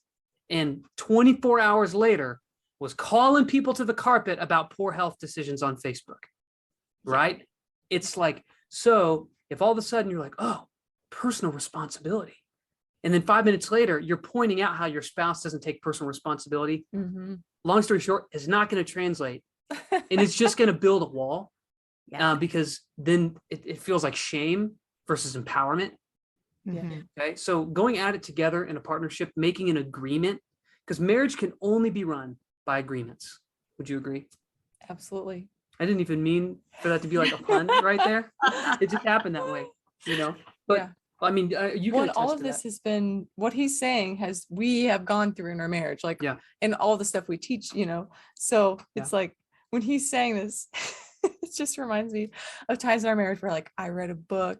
and 24 hours later was calling people to the carpet about poor health decisions on Facebook, right? It's like, so if all of a sudden you're like, oh, personal responsibility. And then 5 minutes later, you're pointing out how your spouse doesn't take personal responsibility. Long story short, it's not going to translate. And it's just going to build a wall because then it feels like shame versus empowerment. Okay. So going at it together in a partnership, making an agreement, because marriage can only be run by agreements. Would you agree? Absolutely. I didn't even mean for that to be like a pun right there. It just happened that way, but I mean, you can all of this has been what he's saying we have gone through in our marriage, like, and all the stuff we teach, so it's like when he's saying this, it just reminds me of times in our marriage where like I read a book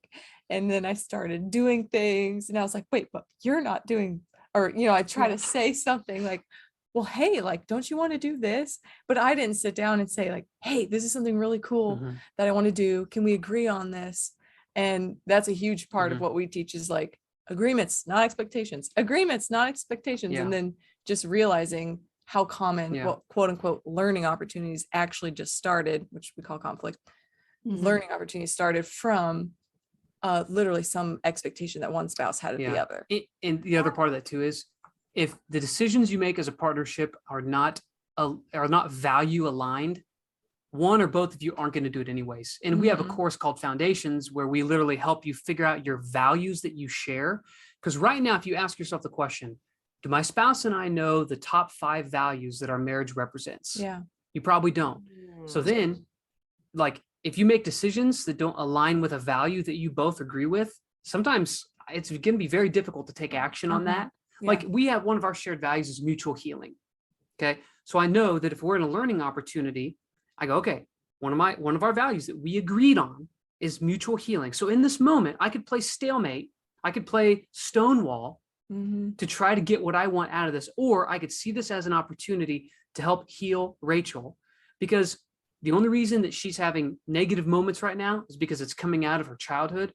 and then I started doing things and I was like, wait, but you're not doing, or, I try to say something like, well, hey, like, don't you want to do this? But I didn't sit down and say like, hey, this is something really cool that I want to do. Can we agree on this? And that's a huge part of what we teach is like agreements, not expectations, agreements, not expectations. And then just realizing how common what quote unquote learning opportunities actually just started, which we call conflict. Learning opportunities started from literally some expectation that one spouse had of the other. And the other part of that too is, if the decisions you make as a partnership are not value aligned, one or both of you aren't going to do it anyways. And we have a course called Foundations where we literally help you figure out your values that you share. Because right now, if you ask yourself the question, do my spouse and I know the top 5 values that our marriage represents? Yeah. You probably don't. So then, like, if you make decisions that don't align with a value that you both agree with, sometimes it's going to be very difficult to take action on that. Like, we have one of our shared values is mutual healing. Okay. So I know that if we're in a learning opportunity, I go, okay, one of our values that we agreed on is mutual healing. So in this moment, I could play stalemate. I could play stonewall to try to get what I want out of this, or I could see this as an opportunity to help heal Rachel, because the only reason that she's having negative moments right now is because it's coming out of her childhood.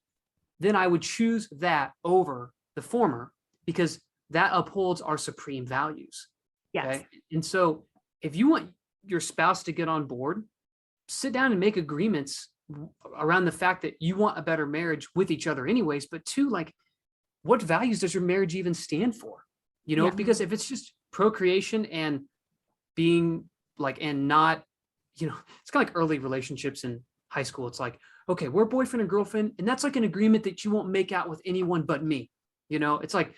Then I would choose that over the former, because that upholds our supreme values. Yes. Okay? And so if you want your spouse to get on board, sit down and make agreements around the fact that you want a better marriage with each other anyways, but two, like, what values does your marriage even stand for? Because if it's just procreation and being like, and not, it's kind of like early relationships in high school. It's like, okay, we're boyfriend and girlfriend, and that's like an agreement that you won't make out with anyone but me. It's like,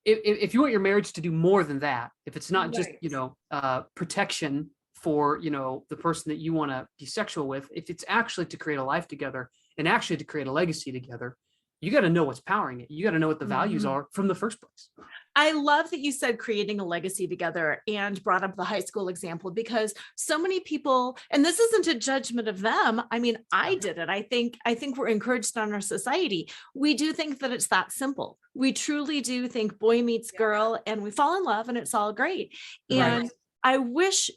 if you want your marriage to do more than that, if it's not just, protection for, the person that you want to be sexual with, if it's actually to create a life together and actually to create a legacy together, you got to know what's powering it. You got to know what the values are from the first place. I love that you said creating a legacy together and brought up the high school example, because so many people, and this isn't a judgment of them. I mean, I did it. I think we're encouraged on our society. We do think that it's that simple. We truly do think boy meets girl and we fall in love and it's all great. And Right. I wish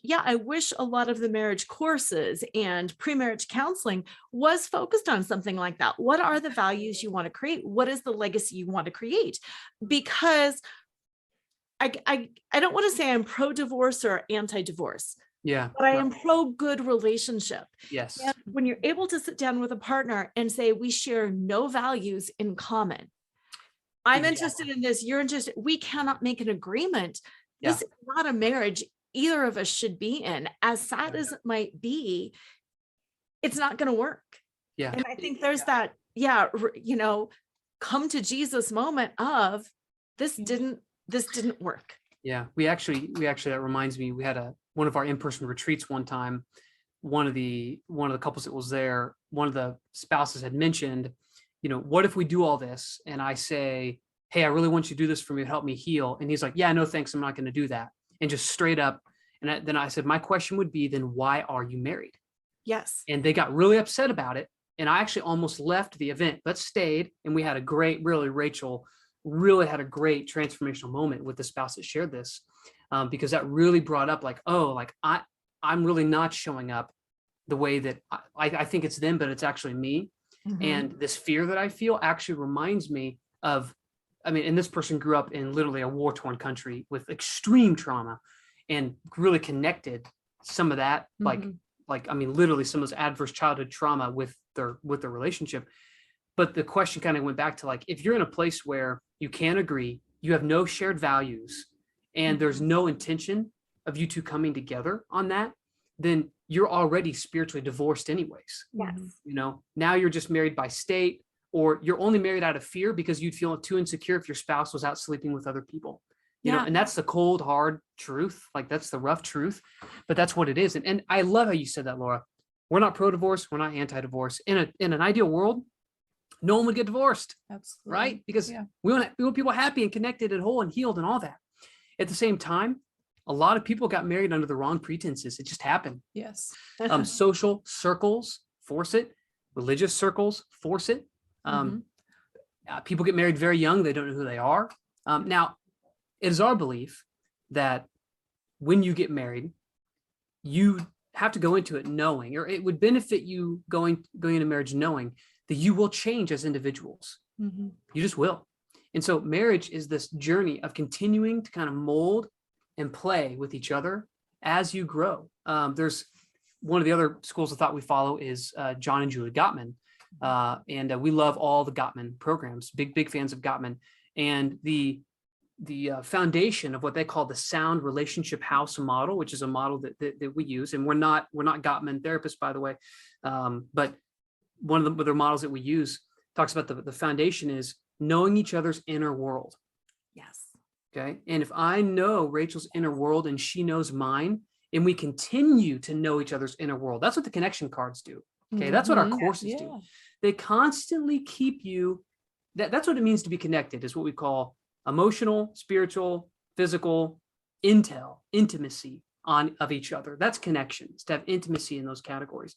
a lot of the marriage courses and pre-marriage counseling was focused on something like that. What are the values you want to create? What is the legacy you want to create? Because I don't want to say I'm pro-divorce or anti-divorce, Yeah. but I am pro-good relationship. Yes. And when you're able to sit down with a partner and say, we share no values in common. I'm interested in this. You're interested. We cannot make an agreement. This is not a marriage either of us should be in. As sad as it might be, it's not going to work. Yeah. And I think there's that, come to Jesus moment of this didn't work. Yeah. We actually, that reminds me, we had one of our in-person retreats one time. One of the couples that was there, one of the spouses had mentioned, what if we do all this? And I say, hey, I really want you to do this for me to help me heal. And he's like, yeah, no, thanks. I'm not going to do that. And just straight up. And then I said, my question would be, then why are you married? Yes. And they got really upset about it. And I actually almost left the event, but stayed. And we had a great, Rachel really had a great transformational moment with the spouse that shared this, because that really brought up I'm really not showing up the way that I think it's them, but it's actually me. Mm-hmm. And this fear that I feel actually reminds me of, and this person grew up in literally a war-torn country with extreme trauma and really connected some of that, literally some of those adverse childhood trauma with their relationship. But the question kind of went back to if you're in a place where you can't agree, you have no shared values, and there's no intention of you two coming together on that, then you're already spiritually divorced anyways. Yes. Now you're just married by state, or you're only married out of fear because you'd feel too insecure if your spouse was out sleeping with other people. And that's the cold, hard truth. That's the rough truth, but that's what it is. And I love how you said that, Laura. We're not pro-divorce. We're not anti-divorce. In an ideal world, no one would get divorced. Absolutely. Right? Because we want people happy and connected and whole and healed and all that. At the same time, a lot of people got married under the wrong pretenses. It just happened. Yes. Social circles force it. Religious circles force it. People get married very young. They don't know who they are. Now, it is our belief that when you get married, you have to go into it knowing, or it would benefit you going into marriage knowing that you will change as individuals. Mm-hmm. You just will. And so marriage is this journey of continuing to kind of mold and play with each other as you grow. There's one of the other schools of thought we follow is John and Julie Gottman. And we love all the Gottman programs, big fans of Gottman. And the foundation of what they call the sound relationship house model, which is a model that we use. And we're not Gottman therapists, by the way. But one of the models that we use talks about the foundation is knowing each other's inner world. Yes. Okay. And if I know Rachel's inner world and she knows mine, and we continue to know each other's inner world, that's what the connection cards do. Okay. That's what our courses do. They constantly keep you, that's what it means to be connected, is what we call emotional, spiritual, physical, intimacy of each other. That's connections, to have intimacy in those categories.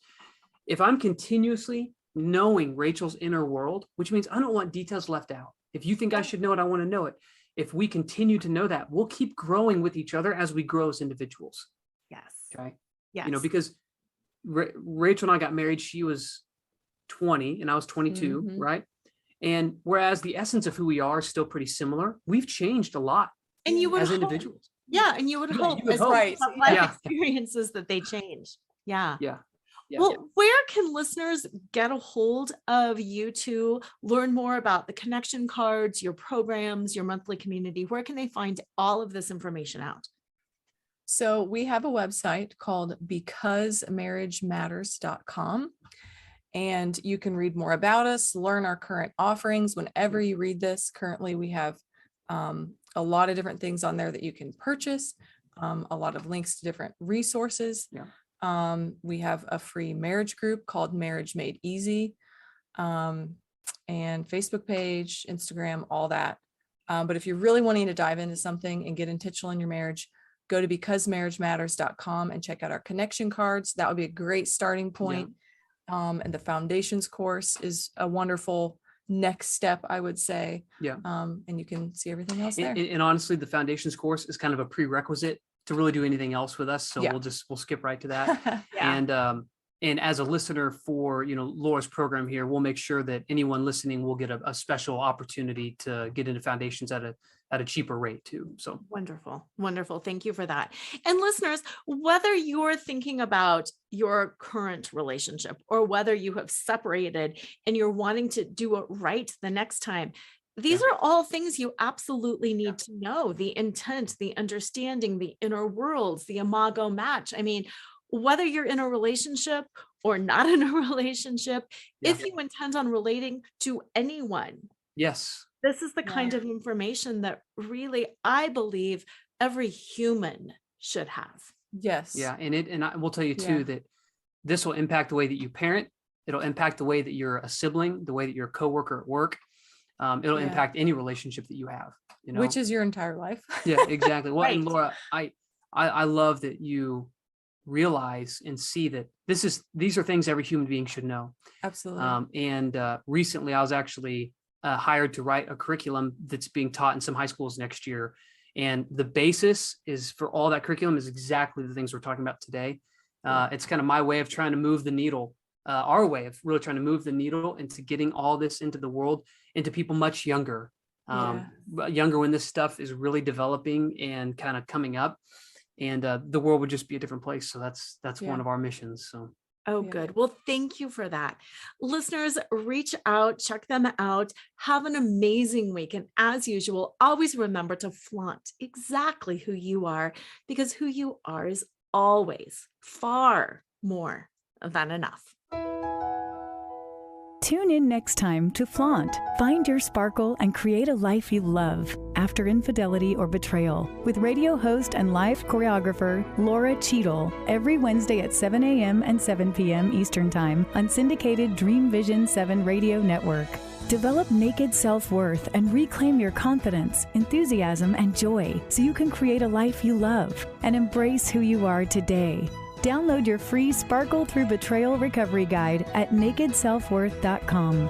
If I'm continuously knowing Rachel's inner world, which means I don't want details left out. If you think I should know it, I want to know it. If we continue to know that, we'll keep growing with each other as we grow as individuals. Yes. Okay. Yes. Because Rachel and I got married, she was 20 and I was 22, right? And whereas the essence of who we are is still pretty similar, we've changed a lot and you would as hope, individuals. Yeah. And you would hope, as life experiences that they change. Yeah. Yeah. Well, where can listeners get a hold of you to learn more about the connection cards, your programs, your monthly community? Where can they find all of this information out? So we have a website called becausemarriagematters.com. And you can read more about us, learn our current offerings. Whenever you read this, currently we have a lot of different things on there that you can purchase, a lot of links to different resources. Yeah. We have a free marriage group called Marriage Made Easy, and Facebook page, Instagram, all that. But if you're really wanting to dive into something and get intentional in your marriage, go to becausemarriagematters.com and check out our connection cards. That would be a great starting point. And the foundations course is a wonderful next step, I would say. And you can see everything else there. And honestly, the foundations course is kind of a prerequisite to really do anything else with us. So we'll skip right to that. And as a listener for, Laura's program here, we'll make sure that anyone listening will get a special opportunity to get into foundations at a cheaper rate too. So wonderful. Wonderful. Thank you for that. And listeners, whether you're thinking about your current relationship or whether you have separated and you're wanting to do it right the next time, these are all things you absolutely need to know: the intent, the understanding, the inner worlds, the imago match. I mean, whether you're in a relationship or not in a relationship, if you intend on relating to anyone, yes, this is the kind of information that really, I believe, every human should have. Yes. Yeah. And I will tell you too, that this will impact the way that you parent. It'll impact the way that you're a sibling, the way that you're a coworker at work. It'll impact any relationship that you have, which is your entire life. Yeah, exactly. Well, Right. And Laura, I love that you realize and see that these are things every human being should know. Absolutely. And recently I was actually hired to write a curriculum that's being taught in some high schools next year. And the basis is for all that curriculum is exactly the things we're talking about today. It's kind of my way of trying to move the needle, our way of really trying to move the needle into getting all this into the world, into people much younger, younger when this stuff is really developing and kind of coming up. And the world would just be a different place. So that's one of our missions. So. Oh, good. Well, thank you for that. Listeners, reach out, check them out, have an amazing week. And as usual, always remember to flaunt exactly who you are, because who you are is always far more than enough. Tune in next time to Flaunt, Find Your Sparkle, and Create a Life You Love After Infidelity or Betrayal with radio host and live choreographer Laura Cheadle every Wednesday at 7 a.m. and 7 p.m. Eastern Time on syndicated Dream Vision 7 radio network. Develop naked self-worth and reclaim your confidence, enthusiasm, and joy so you can create a life you love and embrace who you are today. Download your free Sparkle Through Betrayal Recovery Guide at nakedselfworth.com.